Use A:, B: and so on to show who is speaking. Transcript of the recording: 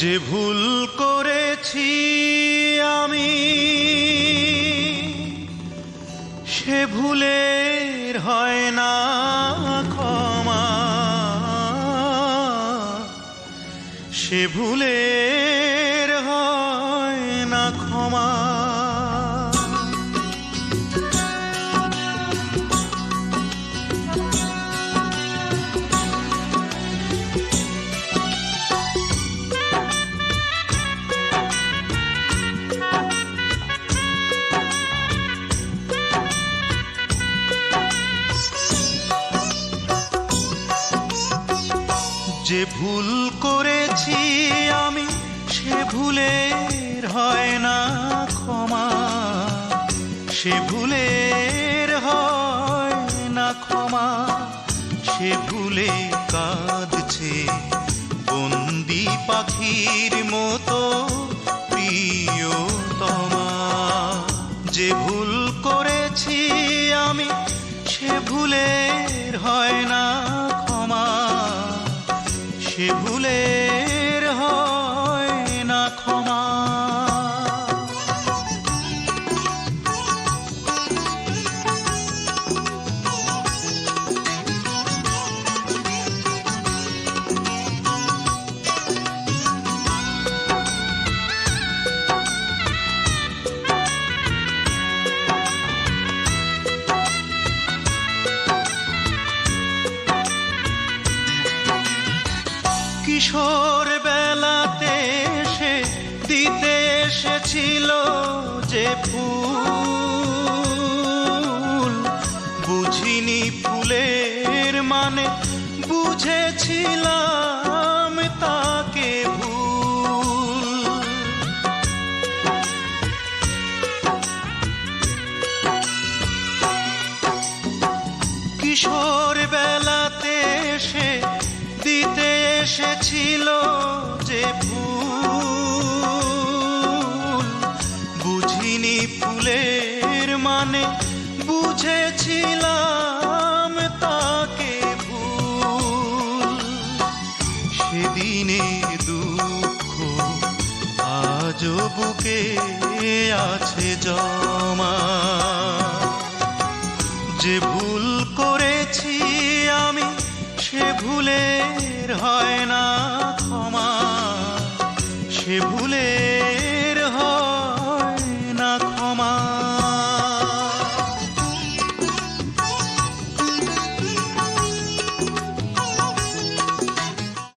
A: যে ভুল করেছি আমি সে ভুলের হয় না ক্ষমা, সে ভুলের হয় না ক্ষমা। যে ভুল করেছি আমি সে ভুলের হয় না ক্ষমা, সে ভুলের হয় না ক্ষমা। সে ভুলে কাঁদছে বন্দি পাখির মতো প্রিয়তমা। যে ভুল করেছি আমি সে ভুলের হয় না ক্ষমা, সে ভুলের হয় না ক্ষমা। কিশোর বেলাতে সে দিতে এসেছিল যে ফুল, বুঝিনি ফুলের মানে, বুঝেছিলাম তাকে ভুল। কিশোর বেলাতে সে দিতে এসেছিল যে ফুল, বুঝিনি ফুলের মানে, বুঝেছিলাম তাকে ভুল। সেদিনের দুঃখ আজও বুকে আছে জমা। যে ভুল করেছি আমি সে ভুলের হয় না ক্ষমা, সে ভুলের